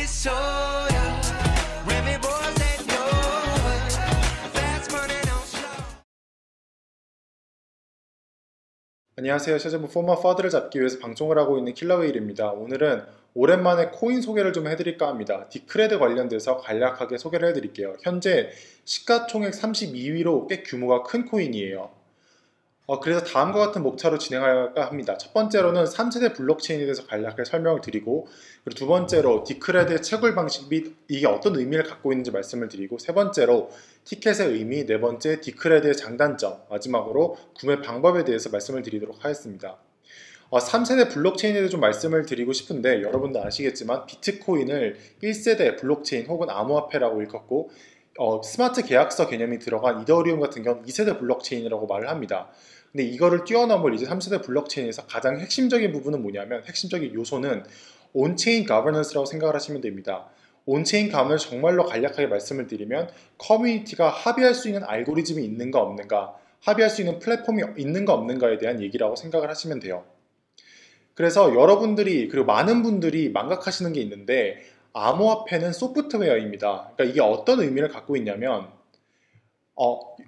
soda. Remy boys that know it. Fast money don't slow. 안녕하세요. 시즌 포머 퍼드를 잡기 위해서 방송을 하고 있는 킬러웨일입니다. 오늘은 오랜만에 코인 소개를 좀 해드릴까 합니다. 디크레드 관련돼서 간략하게 소개를 해드릴게요. 현재 시가총액 32위로 꽤 규모가 큰 코인이에요. 그래서 다음과 같은 목차로 진행할까 합니다. 첫 번째로는 3세대 블록체인에 대해서 간략하게 설명을 드리고, 그리고 두 번째로 디크레드의 채굴 방식 및 이게 어떤 의미를 갖고 있는지 말씀을 드리고, 세 번째로 티켓의 의미, 네 번째 디크레드의 장단점, 마지막으로 구매 방법에 대해서 말씀을 드리도록 하겠습니다. 3세대 블록체인에 대해서 좀 말씀을 드리고 싶은데, 여러분도 아시겠지만 비트코인을 1세대 블록체인 혹은 암호화폐라고 일컫고, 스마트 계약서 개념이 들어간 이더리움 같은 경우는 2세대 블록체인이라고 말을 합니다. 근데 이거를 뛰어넘을 이제 3세대 블록체인에서 가장 핵심적인 부분은 뭐냐면, 핵심적인 요소는 온체인 가버넌스라고 생각을 하시면 됩니다. 온체인 가버넌스 정말로 간략하게 말씀을 드리면, 커뮤니티가 합의할 수 있는 알고리즘이 있는가 없는가, 합의할 수 있는 플랫폼이 있는가 없는가에 대한 얘기라고 생각을 하시면 돼요. 그래서 여러분들이, 그리고 많은 분들이 망각하시는 게 있는데, 암호화폐는 소프트웨어입니다. 그러니까 이게 어떤 의미를 갖고 있냐면,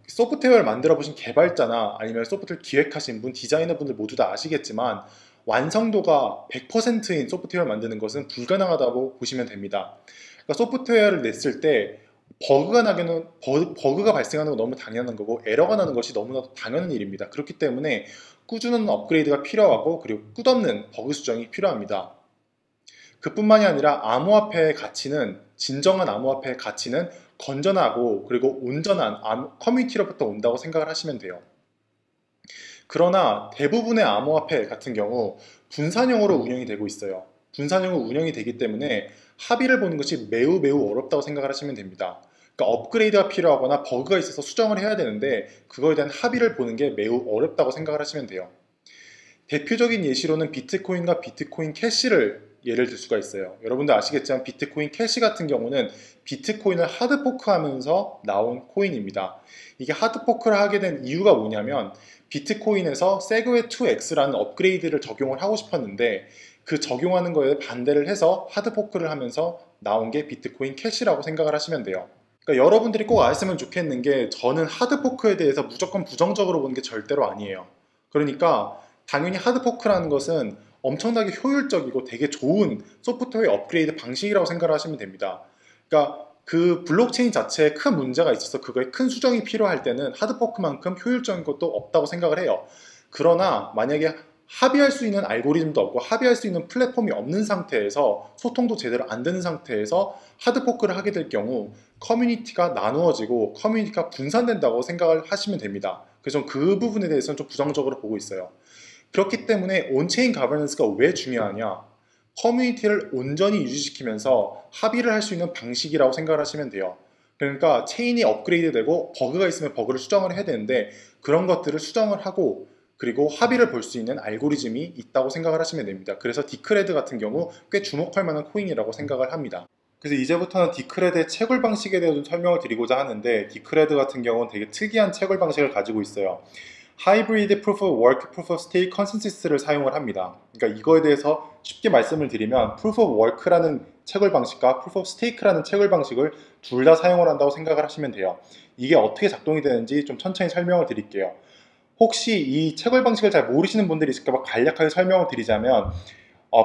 소프트웨어를 만들어 보신 개발자나 아니면 소프트웨어 기획하신 분, 디자이너 분들 모두 다 아시겠지만, 완성도가 100%인 소프트웨어를 만드는 것은 불가능하다고 보시면 됩니다. 그러니까 소프트웨어를 냈을 때 버그가 발생하는 건 너무 당연한 거고, 에러가 나는 것이 너무나도 당연한 일입니다. 그렇기 때문에 꾸준한 업그레이드가 필요하고, 그리고 끝없는 버그 수정이 필요합니다. 그뿐만이 아니라 암호화폐의 가치는, 진정한 암호화폐의 가치는 건전하고 그리고 온전한 커뮤니티로부터 온다고 생각을 하시면 돼요. 그러나 대부분의 암호화폐 같은 경우 분산형으로 운영이 되고 있어요. 분산형으로 운영이 되기 때문에 합의를 보는 것이 매우 어렵다고 생각을 하시면 됩니다. 그러니까 업그레이드가 필요하거나 버그가 있어서 수정을 해야 되는데, 그거에 대한 합의를 보는 게 매우 어렵다고 생각을 하시면 돼요. 대표적인 예시로는 비트코인과 비트코인 캐시를 예를 들 수가 있어요. 여러분들 아시겠지만 비트코인 캐시 같은 경우는 비트코인을 하드포크하면서 나온 코인입니다. 이게 하드포크를 하게 된 이유가 뭐냐면, 비트코인에서 세그웨2x라는 업그레이드를 적용을 하고 싶었는데, 그 적용하는 거에 반대를 해서 하드포크를 하면서 나온 게 비트코인 캐시라고 생각을 하시면 돼요. 그러니까 여러분들이 꼭 아셨으면 좋겠는 게, 저는 하드포크에 대해서 무조건 부정적으로 보는 게 절대로 아니에요. 그러니까 당연히 하드포크라는 것은 엄청나게 효율적이고 되게 좋은 소프트웨어 업그레이드 방식이라고 생각을 하시면 됩니다. 그러니까 그 블록체인 자체에 큰 문제가 있어서 그거에 큰 수정이 필요할 때는 하드포크만큼 효율적인 것도 없다고 생각을 해요. 그러나 만약에 합의할 수 있는 알고리즘도 없고 합의할 수 있는 플랫폼이 없는 상태에서, 소통도 제대로 안 되는 상태에서 하드포크를 하게 될 경우 커뮤니티가 나누어지고 커뮤니티가 분산된다고 생각을 하시면 됩니다. 그래서 그 부분에 대해서는 좀 부정적으로 보고 있어요. 그렇기 때문에 온체인 가버넌스가 왜 중요하냐? 커뮤니티를 온전히 유지시키면서 합의를 할 수 있는 방식이라고 생각을 하시면 돼요. 그러니까 체인이 업그레이드되고 버그가 있으면 버그를 수정을 해야 되는데, 그런 것들을 수정을 하고 그리고 합의를 볼 수 있는 알고리즘이 있다고 생각을 하시면 됩니다. 그래서 디크레드 같은 경우 꽤 주목할 만한 코인이라고 생각을 합니다. 그래서 이제부터는 디크레드의 채굴 방식에 대해서 좀 설명을 드리고자 하는데, 디크레드 같은 경우는 되게 특이한 채굴 방식을 가지고 있어요. 하이브리드 프루프 오브 워크, 프루프 오브 스테이크 컨센서스를 사용을 합니다. 그러니까 이거에 대해서 쉽게 말씀을 드리면, 프루프 오브 워크라는 채굴 방식과 프루프 오브 스테이크라는 채굴 방식을 둘 다 사용을 한다고 생각을 하시면 돼요. 이게 어떻게 작동이 되는지 좀 천천히 설명을 드릴게요. 혹시 이 채굴 방식을 잘 모르시는 분들이 있을까봐 간략하게 설명을 드리자면,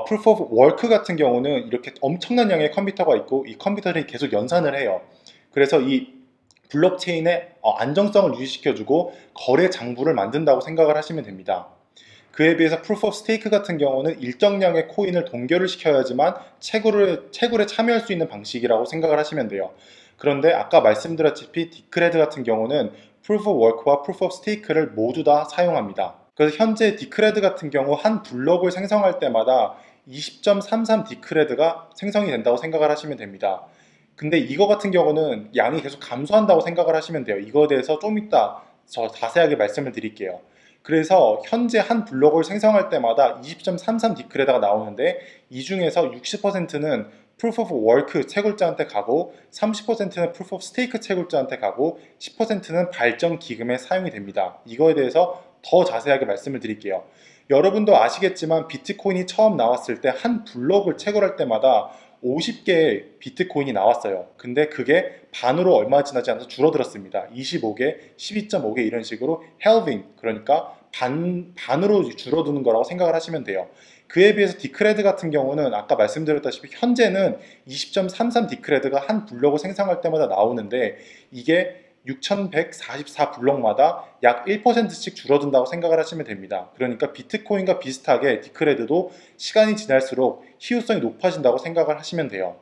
프루프 오브 워크 같은 경우는 이렇게 엄청난 양의 컴퓨터가 있고, 이 컴퓨터를 계속 연산을 해요. 그래서 이 블록체인의 안정성을 유지시켜주고 거래 장부를 만든다고 생각을 하시면 됩니다. 그에 비해서 프루프 오브 스테이크 같은 경우는 일정량의 코인을 동결을 시켜야지만 채굴에 참여할 수 있는 방식이라고 생각을 하시면 돼요. 그런데 아까 말씀드렸다시피 디크레드 같은 경우는 프루프 오브 워크와 프루프 오브 스테이크를 모두 다 사용합니다. 그래서 현재 디크레드 같은 경우 한 블록을 생성할 때마다 20.33 디크레드가 생성이 된다고 생각을 하시면 됩니다. 근데 이거 같은 경우는 양이 계속 감소한다고 생각을 하시면 돼요. 이거에 대해서 좀 이따 저 자세하게 말씀을 드릴게요. 그래서 현재 한 블록을 생성할 때마다 20.33 디크레드가 나오는데, 이 중에서 60%는 Proof of Work 채굴자한테 가고, 30%는 Proof of Stake 채굴자한테 가고, 10%는 발전 기금에 사용이 됩니다. 이거에 대해서 더 자세하게 말씀을 드릴게요. 여러분도 아시겠지만 비트코인이 처음 나왔을 때 한 블록을 채굴할 때마다 50개의 비트코인이 나왔어요. 근데 그게 반으로 얼마 지나지 않아서 줄어들었습니다. 25개, 12.5개 이런 식으로 halving, 그러니까 반으로 줄어드는 거라고 생각을 하시면 돼요. 그에 비해서 디크레드 같은 경우는 아까 말씀드렸다시피 현재는 20.33 디크레드가 한 블록을 생성할 때마다 나오는데 이게 6144 블록마다 약 1%씩 줄어든다고 생각을 하시면 됩니다. 그러니까 비트코인과 비슷하게 디크레드도 시간이 지날수록 희소성이 높아진다고 생각을 하시면 돼요.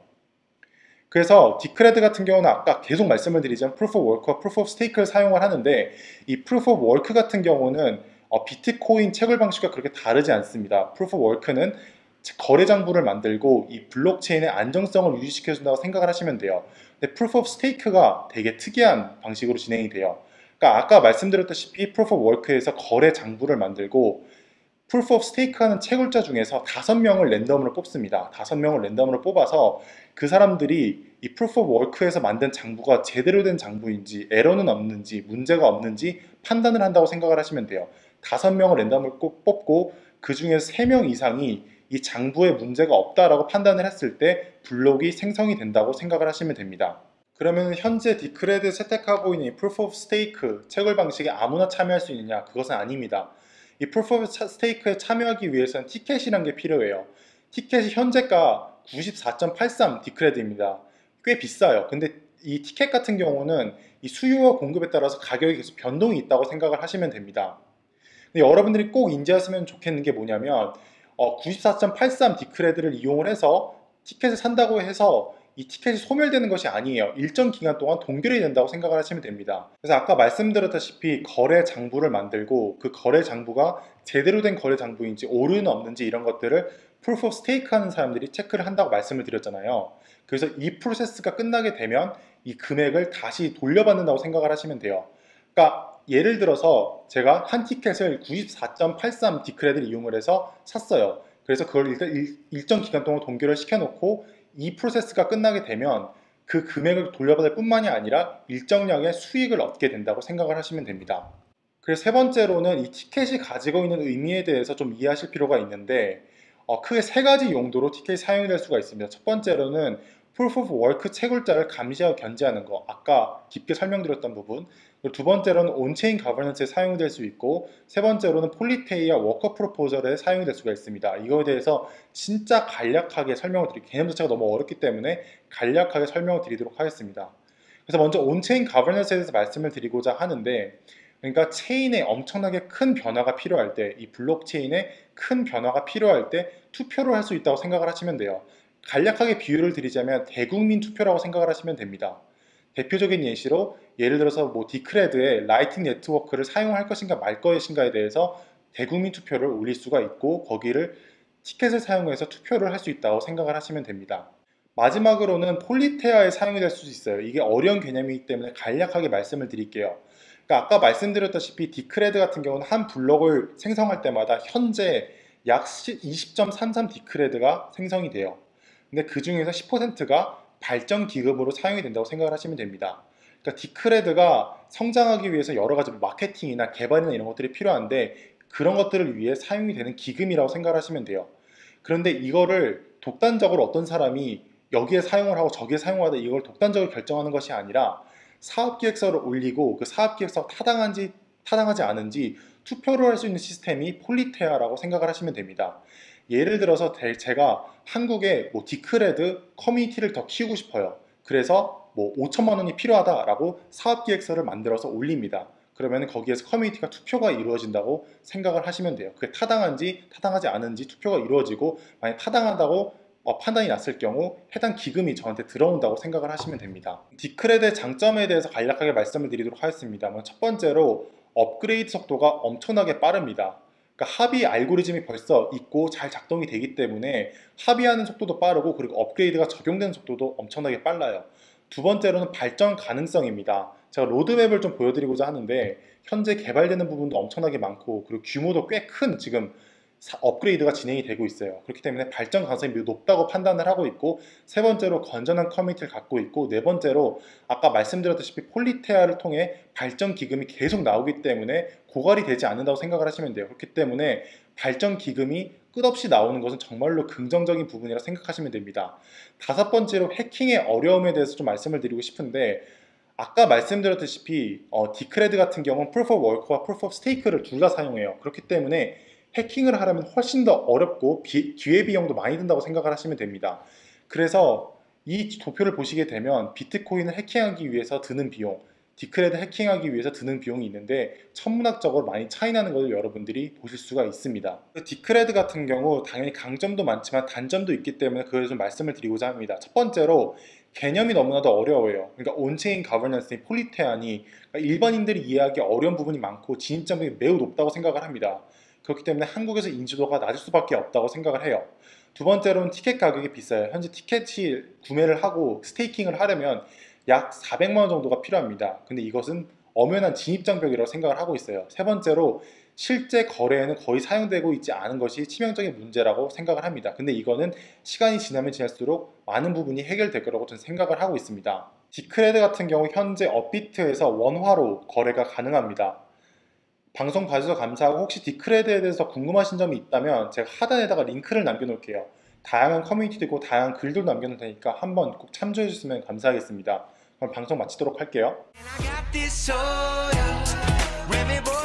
그래서 디크레드 같은 경우는 아까 계속 말씀을 드리자면 Proof of Work와 Proof of Stake를 사용을 하는데 이 Proof of Work 같은 경우는 비트코인 채굴 방식과 그렇게 다르지 않습니다. Proof of Work는 거래 장부를 만들고 이 블록체인의 안정성을 유지시켜준다고 생각을 하시면 돼요. 근데 Proof of Stake가 되게 특이한 방식으로 진행이 돼요. 그러니까 아까 말씀드렸다시피 Proof of Work에서 거래 장부를 만들고 Proof of Stake 하는 채굴자 중에서 5명을 랜덤으로 뽑습니다. 5명을 랜덤으로 뽑아서 그 사람들이 이 Proof of Work에서 만든 장부가 제대로 된 장부인지 에러는 없는지 문제가 없는지 판단을 한다고 생각을 하시면 돼요. 5명을 랜덤으로 뽑고 그 중에서 3명 이상이 이 장부에 문제가 없다라고 판단을 했을 때 블록이 생성이 된다고 생각을 하시면 됩니다. 그러면 현재 디크레드 채택하고 있는 이 Proof of Stake 채굴 방식에 아무나 참여할 수 있느냐? 그것은 아닙니다. 이 Proof of Stake에 참여하기 위해서는 티켓이란 게 필요해요. 티켓이 현재가 94.83 디크레드입니다. 꽤 비싸요. 근데 이 티켓 같은 경우는 이 수요와 공급에 따라서 가격이 계속 변동이 있다고 생각을 하시면 됩니다. 근데 여러분들이 꼭 인지하시면 좋겠는 게 뭐냐면 94.83 디크레드를 이용을 해서 티켓을 산다고 해서 이 티켓이 소멸되는 것이 아니에요. 일정 기간 동안 동결이 된다고 생각을 하시면 됩니다. 그래서 아까 말씀드렸다시피 거래 장부를 만들고 그 거래 장부가 제대로 된 거래 장부인지 오류는 없는지 이런 것들을 Proof of Stake 하는 사람들이 체크를 한다고 말씀을 드렸잖아요. 그래서 이 프로세스가 끝나게 되면 이 금액을 다시 돌려받는다고 생각을 하시면 돼요. 그러니까 예를 들어서 제가 한 티켓을 94.83 디크레드를 이용을 해서 샀어요. 그래서 그걸 일정 기간 동안 동결을 시켜놓고 이 프로세스가 끝나게 되면 그 금액을 돌려받을 뿐만이 아니라 일정량의 수익을 얻게 된다고 생각을 하시면 됩니다. 그래서 세 번째로는 이 티켓이 가지고 있는 의미에 대해서 좀 이해하실 필요가 있는데 크게 3가지 용도로 티켓이 사용이 될 수가 있습니다. 첫 번째로는 Proof of Work 채굴자를 감시하고 견제하는 거, 아까 깊게 설명드렸던 부분. 그리고 두 번째로는 온체인 가버넌스에 사용이 될 수 있고, 세 번째로는 폴리테이와 워커 프로포절에 사용이 될 수가 있습니다. 이거에 대해서 진짜 간략하게 설명을 드릴게요. 개념 자체가 너무 어렵기 때문에 간략하게 설명을 드리도록 하겠습니다. 그래서 먼저 온체인 가버넌스에 대해서 말씀을 드리고자 하는데, 그러니까 체인에 엄청나게 큰 변화가 필요할 때, 이 블록체인에 큰 변화가 필요할 때 투표를 할 수 있다고 생각을 하시면 돼요. 간략하게 비유를 드리자면 대국민 투표라고 생각을 하시면 됩니다. 대표적인 예시로 예를 들어서 뭐 디크레드의 라이팅 네트워크를 사용할 것인가 말 것인가에 대해서 대국민 투표를 올릴 수가 있고 거기를 티켓을 사용해서 투표를 할 수 있다고 생각을 하시면 됩니다. 마지막으로는 폴리테아에 사용이 될 수도 있어요. 이게 어려운 개념이기 때문에 간략하게 말씀을 드릴게요. 그러니까 아까 말씀드렸다시피 디크레드 같은 경우는 한 블록을 생성할 때마다 현재 약 20.33 디크레드가 생성이 돼요. 근데 그 중에서 10%가 발전 기금으로 사용이 된다고 생각을 하시면 됩니다. 그러니까 디크레드가 성장하기 위해서 여러 가지 마케팅이나 개발이나 이런 것들이 필요한데 그런 것들을 위해 사용이 되는 기금이라고 생각을 하시면 돼요. 그런데 이거를 독단적으로 어떤 사람이 여기에 사용을 하고 저기에 사용하다 이걸 독단적으로 결정하는 것이 아니라 사업기획서를 올리고 그 사업기획서가 타당하지 않은지 투표를 할 수 있는 시스템이 폴리테아라고 생각을 하시면 됩니다. 예를 들어서 제가 한국에 뭐 디크레드 커뮤니티를 더 키우고 싶어요. 그래서 뭐 5천만 원이 필요하다라고 사업기획서를 만들어서 올립니다. 그러면 거기에서 커뮤니티가 투표가 이루어진다고 생각을 하시면 돼요. 그게 타당한지 타당하지 않은지 투표가 이루어지고 만약 타당하다고 판단이 났을 경우 해당 기금이 저한테 들어온다고 생각을 하시면 됩니다. 디크레드의 장점에 대해서 간략하게 말씀을 드리도록 하겠습니다. 첫 번째로 업그레이드 속도가 엄청나게 빠릅니다. 그러니까 합의 알고리즘이 벌써 있고 잘 작동이 되기 때문에 합의하는 속도도 빠르고 그리고 업그레이드가 적용되는 속도도 엄청나게 빨라요. 두 번째로는 발전 가능성입니다. 제가 로드맵을 좀 보여드리고자 하는데 현재 개발되는 부분도 엄청나게 많고 그리고 규모도 꽤 큰 지금 업그레이드가 진행이 되고 있어요. 그렇기 때문에 발전 가능성이 매우 높다고 판단을 하고 있고 세 번째로 건전한 커뮤니티를 갖고 있고 네 번째로 아까 말씀드렸다시피 폴리테아를 통해 발전 기금이 계속 나오기 때문에 고갈이 되지 않는다고 생각을 하시면 돼요. 그렇기 때문에 발전 기금이 끝없이 나오는 것은 정말로 긍정적인 부분이라 생각하시면 됩니다. 다섯 번째로 해킹의 어려움에 대해서 좀 말씀을 드리고 싶은데, 아까 말씀드렸다시피 디크레드 같은 경우는 Proof of Work와 Proof of Stake를 둘 다 사용해요. 그렇기 때문에 해킹을 하려면 훨씬 더 어렵고 기회비용도 많이 든다고 생각을 하시면 됩니다. 그래서 이 도표를 보시게 되면 비트코인을 해킹하기 위해서 드는 비용, 디크레드 해킹하기 위해서 드는 비용이 있는데 천문학적으로 많이 차이 나는 것을 여러분들이 보실 수가 있습니다. 디크레드 같은 경우 당연히 강점도 많지만 단점도 있기 때문에 그걸 좀 말씀을 드리고자 합니다. 첫 번째로 개념이 너무나도 어려워요. 그러니까 온체인 가버넌스니 폴리테안이 그러니까 일반인들이 이해하기 어려운 부분이 많고 진입장벽이 매우 높다고 생각을 합니다. 그렇기 때문에 한국에서 인지도가 낮을 수밖에 없다고 생각을 해요. 두 번째로는 티켓 가격이 비싸요. 현재 티켓이 구매를 하고 스테이킹을 하려면 약 400만 원 정도가 필요합니다. 근데 이것은 엄연한 진입장벽이라고 생각을 하고 있어요. 세 번째로 실제 거래에는 거의 사용되고 있지 않은 것이 치명적인 문제라고 생각을 합니다. 근데 이거는 시간이 지나면 지날수록 많은 부분이 해결될 거라고 저는 생각을 하고 있습니다. 디크레드 같은 경우 현재 업비트에서 원화로 거래가 가능합니다. 방송 봐주셔서 감사하고 혹시 디크레드에 대해서 궁금하신 점이 있다면 제가 하단에다가 링크를 남겨놓을게요. 다양한 커뮤니티도 있고 다양한 글도 남겨놓을 테니까 한번 꼭 참조해 주시면 감사하겠습니다. 그럼 방송 마치도록 할게요. And I got this soda, Remy boy.